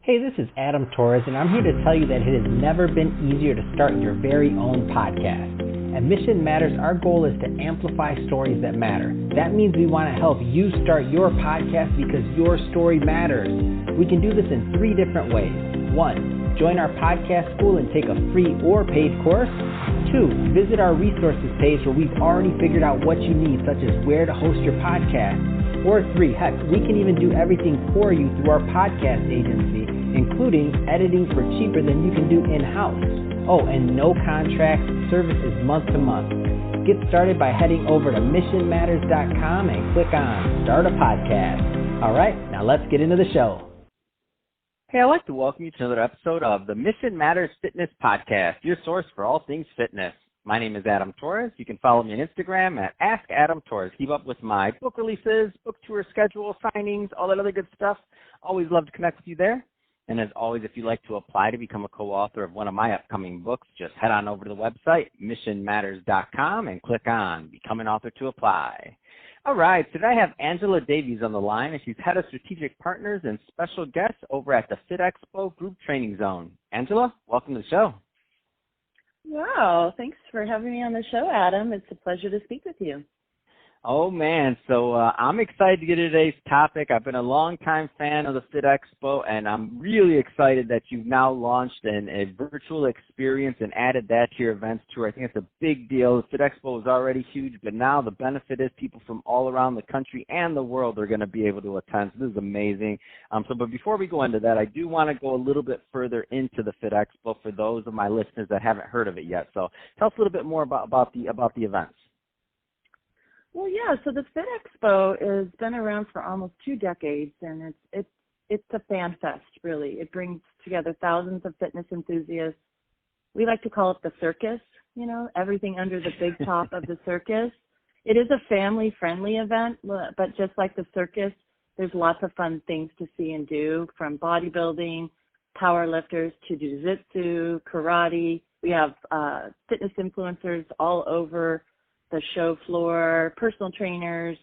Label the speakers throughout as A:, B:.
A: Hey, this is Adam Torres, and I'm here to tell you that it has never been easier to start your very own podcast. At Mission Matters, our goal is to amplify stories that matter. That means we want to help you start your podcast because your story matters. We can do this in 3 different ways. 1, join our podcast school and take a free or paid course. 2, visit our resources page where we've already figured out what you need, such as where to host your podcast. Or 3, heck, we can even do everything for you through our podcast agency, including editing for cheaper than you can do in-house. Oh, and no contracts, service is month to month. Get started by heading over to missionmatters.com and click on Start a Podcast. All right, now let's get into the show. Hey, I'd like to welcome you to another episode of the Mission Matters Fitness Podcast, your source for all things fitness. My name is Adam Torres. You can follow me on Instagram at AskAdamTorres. Keep up with my book releases, book tour schedule, signings, all that other good stuff. Always love to connect with you there. And as always, if you'd like to apply to become a co-author of one of my upcoming books, just head on over to the website, missionmatters.com, and click on Become an Author to apply. All right, today I have Angela Davies on the line, and she's head of strategic partners and special guest over at the TheFitExpo Group Training Zone. Angela, welcome to the show.
B: Wow, thanks for having me on the show, Adam. It's a pleasure to speak with you.
A: Oh, man. So I'm excited to get into today's topic. I've been a longtime fan of the FitExpo, and I'm really excited that you've now launched a virtual experience and added that to your events tour. I think it's a big deal. The FitExpo was already huge, but now the benefit is people from all around the country and the world are going to be able to attend. So this is amazing. But before we go into that, I do want to go a little bit further into the FitExpo for those of my listeners that haven't heard of it yet. So tell us a little bit more about the events.
B: Well, yeah, so the FitExpo has been around for almost 2 decades, and it's a fan fest, really. It brings together thousands of fitness enthusiasts. We like to call it the circus, everything under the big top of the circus. It is a family-friendly event, but just like the circus, there's lots of fun things to see and do, from bodybuilding, powerlifters to jiu-jitsu, karate. We have fitness influencers all over the show floor, personal trainers,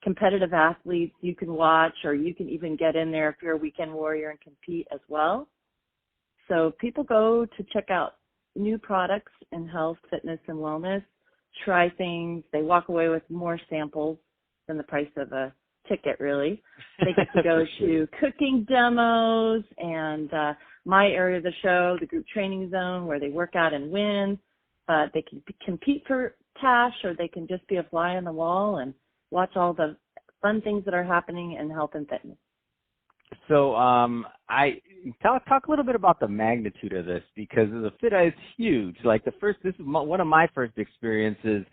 B: competitive athletes you can watch, or you can even get in there if you're a weekend warrior and compete as well. So people go to check out new products in health, fitness, and wellness, try things. They walk away with more samples than the price of a ticket, really. They get to go to cooking demos and my area of the show, the Group Training Zone, where they work out and win. They can compete for cash, or they can just be a fly on the wall and watch all the fun things that are happening in health and fitness. So
A: talk a little bit about the magnitude of this, because the Fit is huge. Like this is one of my first experiences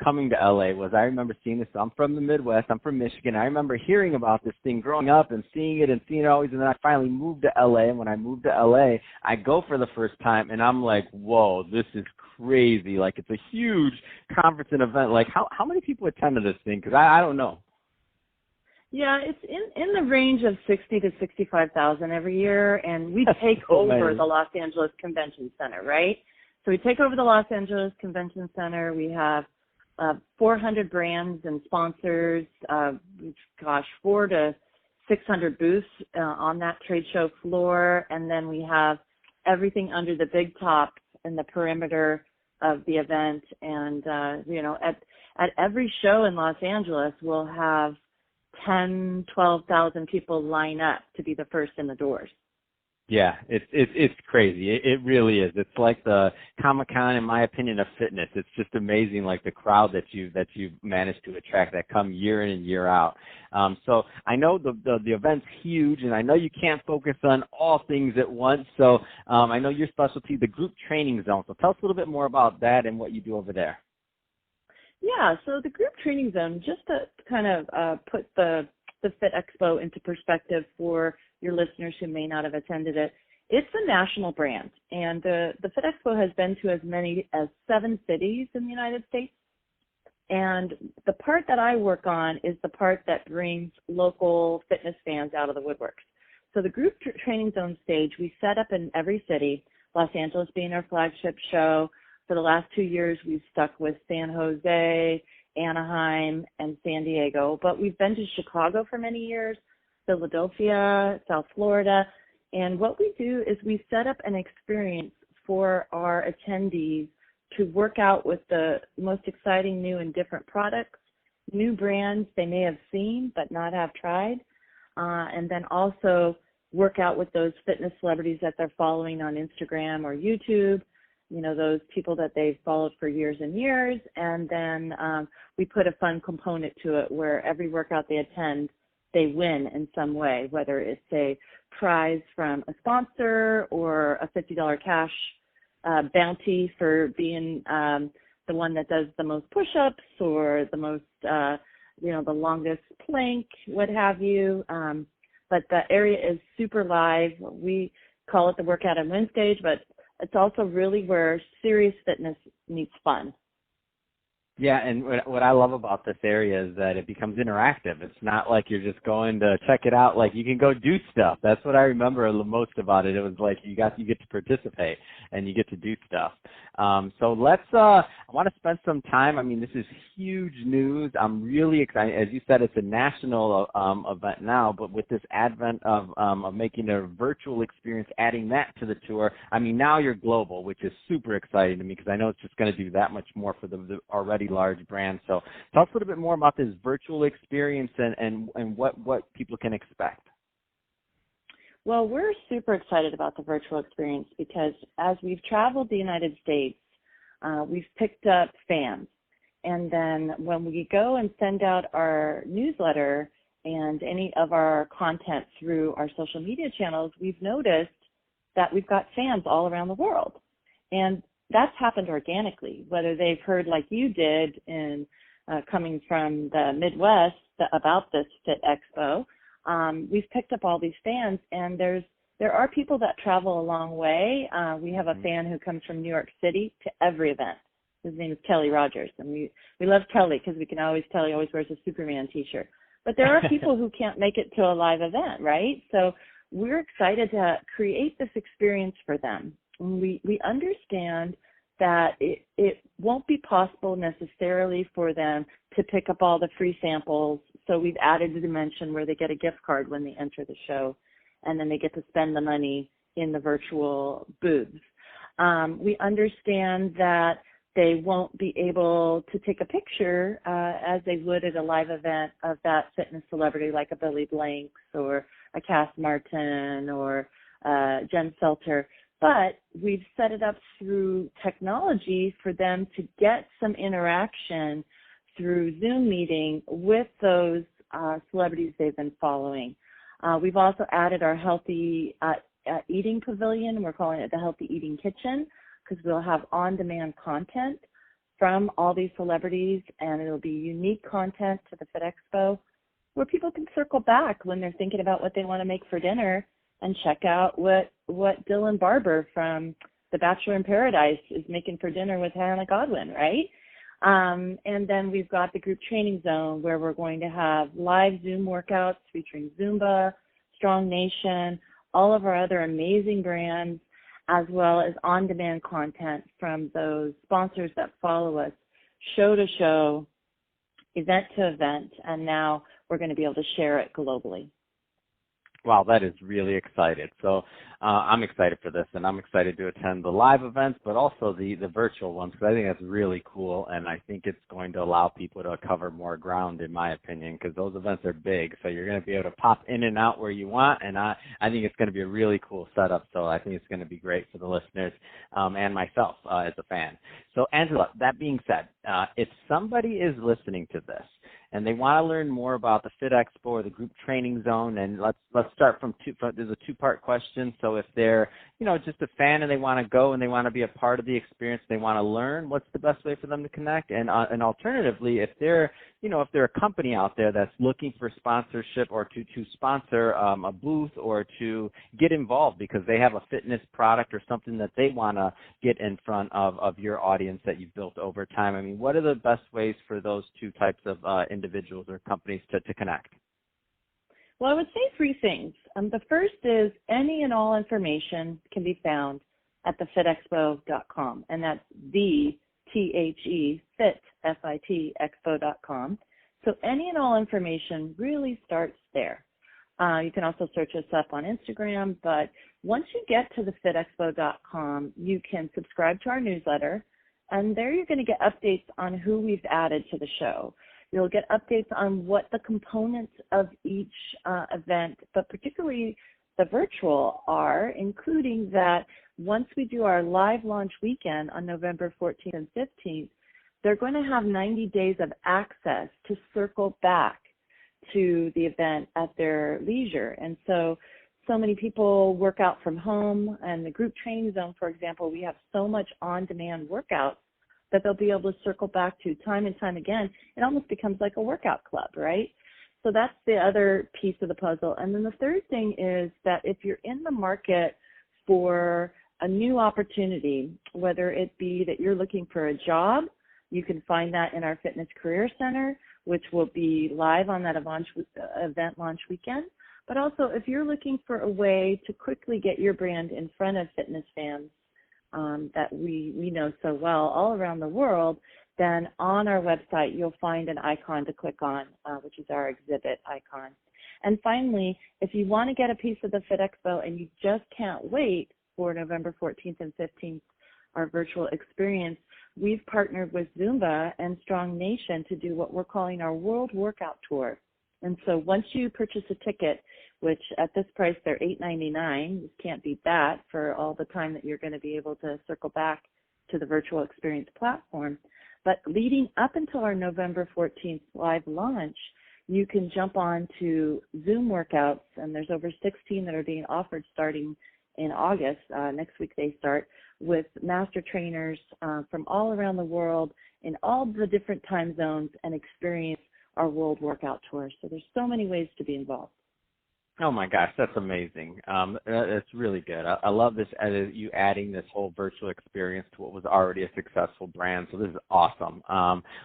A: coming to LA was I remember seeing this. I'm from the Midwest. I'm from Michigan. I remember hearing about this thing growing up and seeing it always. And then I finally moved to LA. And when I moved to LA, I go for the first time and I'm like, whoa, this is crazy. Like, it's a huge conference and event. Like, how many people attend to this thing? Because I don't know.
B: Yeah, it's in the range of 60 to 65,000 every year, and we take over the Los Angeles Convention Center, right? So we take over the Los Angeles Convention Center. We have 400 brands and sponsors, 400 to 600 booths on that trade show floor, and then we have everything under the big top in the perimeter of the event. And at every show in Los Angeles, we'll have 12,000 people line up to be the first in the doors.
A: Yeah, it's crazy. It really is. It's like the Comic-Con, in my opinion, of fitness. It's just amazing, like the crowd that you've managed to attract that come year in and year out. So I know the event's huge, and I know you can't focus on all things at once. So I know your specialty, the Group Training Zone. So tell us a little bit more about that and what you do over there.
B: Yeah, so the Group Training Zone, just to kind of put the FitExpo into perspective for your listeners who may not have attended it, it's a national brand. And the FitExpo has been to as many as 7 cities in the United States. And the part that I work on is the part that brings local fitness fans out of the woodworks. So the Group Training Zone stage, we set up in every city, Los Angeles being our flagship show. For the last 2 years, we've stuck with San Jose, Anaheim, and San Diego. But we've been to Chicago for many years, Philadelphia, South Florida. And what we do is we set up an experience for our attendees to work out with the most exciting new and different products, new brands they may have seen but not have tried, and then also work out with those fitness celebrities that they're following on Instagram or YouTube, those people that they've followed for years and years. And then we put a fun component to it where every workout they attend, they win in some way, whether it's a prize from a sponsor or a $50 cash bounty for being the one that does the most push-ups or the most, the longest plank, what have you. But the area is super live. We call it the Workout on Win stage, but it's also really where serious fitness meets fun.
C: Yeah, and what I love about this area is that it becomes interactive. It's not like you're just going to check it out. Like, you can go do stuff. That's what I remember the most about it. It was like you get to participate and you get to do stuff. So let's. I want to spend some time. I mean, this is huge news. I'm really excited. As you said, it's a national event now, but with this advent of making a virtual experience, adding that to the tour. I mean, now you're global, which is super exciting to me because I know it's just going to do that much more for the already large brand. So talk a little bit more about this virtual experience and what people can expect.
B: Well, we're super excited about the virtual experience because as we've traveled the United States, we've picked up fans. And then when we go and send out our newsletter and any of our content through our social media channels, we've noticed that we've got fans all around the world. And that's happened organically, whether they've heard like you did in coming from the Midwest about this FitExpo. We've picked up all these fans, and there are people that travel a long way. We have a fan who comes from New York City to every event. His name is Kelly Rogers, and we love Kelly because we can always tell he always wears a Superman T-shirt. But there are people who can't make it to a live event, right? So we're excited to create this experience for them. We understand that it won't be possible necessarily for them to pick up all the free samples. So we've added a dimension where they get a gift card when they enter the show, and then they get to spend the money in the virtual booths. We understand that they won't be able to take a picture as they would at a live event of that fitness celebrity like a Billy Blanks or a Cass Martin or Jen Selter. But we've set it up through technology for them to get some interaction through Zoom meeting with those celebrities they've been following. We've also added our healthy eating pavilion. We're calling it the Healthy Eating Kitchen because we'll have on-demand content from all these celebrities, and it'll be unique content to the FitExpo where people can circle back when they're thinking about what they want to make for dinner and check out what Dylan Barber from The Bachelor in Paradise is making for dinner with Hannah Godwin, right? And then we've got the Group Training Zone where we're going to have live Zoom workouts featuring Zumba, Strong Nation, all of our other amazing brands, as well as on-demand content from those sponsors that follow us show to show, event to event, and now we're going to be able to share it globally.
C: Wow, that is really exciting. So I'm excited for this, and I'm excited to attend the live events, but also the virtual ones, because I think that's really cool, and I think it's going to allow people to cover more ground, in my opinion, because those events are big, so you're going to be able to pop in and out where you want, and I think it's going to be a really cool setup, so I think it's going to be great for the listeners and myself as a fan. So, Angela, that being said, if somebody is listening to this, and they want to learn more about the FitExpo or the Group Training Zone, and let's start from there's a two-part question. So if they're, just a fan and they want to go and they want to be a part of the experience, they want to learn, what's the best way for them to connect? And alternatively, if they're a company out there that's looking for sponsorship or to sponsor a booth or to get involved because they have a fitness product or something that they want to get in front of your audience that you've built over time, I mean, what are the best ways for those two types of individuals or companies to connect?
B: Well, I would say three things. The first is any and all information can be found at TheFitExpo.com, and that's fit, F-I-T, expo.com. So any and all information really starts there. You can also search us up on Instagram. But once you get to thefitexpo.com, you can subscribe to our newsletter, and there you're going to get updates on who we've added to the show. You'll get updates on what the components of each event, but particularly the virtual, are, including that once we do our live launch weekend on November 14th and 15th, they're going to have 90 days of access to circle back to the event at their leisure. And so many people work out from home, and the group training zone, for example, we have so much on-demand workouts that they'll be able to circle back to time and time again. It almost becomes like a workout club, right? So that's the other piece of the puzzle. And then the third thing is that if you're in the market for a new opportunity, whether it be that you're looking for a job, you can find that in our Fitness Career Center, which will be live on that event launch weekend. But also, if you're looking for a way to quickly get your brand in front of fitness fans that we know so well all around the world, then on our website, you'll find an icon to click on, which is our exhibit icon. And finally, if you want to get a piece of the Fit Expo and you just can't wait for November 14th and 15th, our virtual experience, we've partnered with Zumba and Strong Nation to do what we're calling our World Workout Tour. And so once you purchase a ticket, which at this price they're $8.99, you can't beat that for all the time that you're going to be able to circle back to the virtual experience platform. But leading up until our November 14th live launch, you can jump on to Zoom workouts, and there's over 16 that are being offered starting in August. Next week they start, with master trainers from all around the world in all the different time zones and experience our World Workout Tour. So there's so many ways to be involved.
C: Oh my gosh, that's amazing. That's really good. I love this, you adding this whole virtual experience to what was already a successful brand. So this is awesome.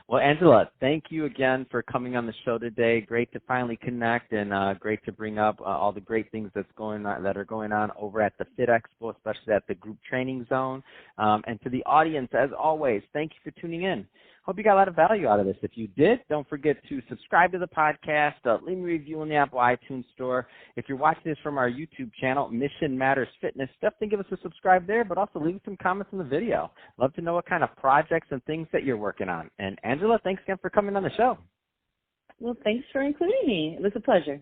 C: Well, Angela, thank you again for coming on the show today. Great to finally connect, and great to bring up all the great things that are going on over at the Fit Expo, especially at the Group Training Zone. And to the audience, as always, thank you for tuning in. Hope you got a lot of value out of this. If you did, don't forget to subscribe to the podcast, leave me a review in the Apple iTunes Store. If you're watching this from our YouTube channel, Mission Matters Fitness, definitely give us a subscribe there, but also leave some comments in the video. Love to know what kind of projects and things that you're working on. And Angela, thanks again for coming on the show.
B: Well, thanks for including me. It was a pleasure.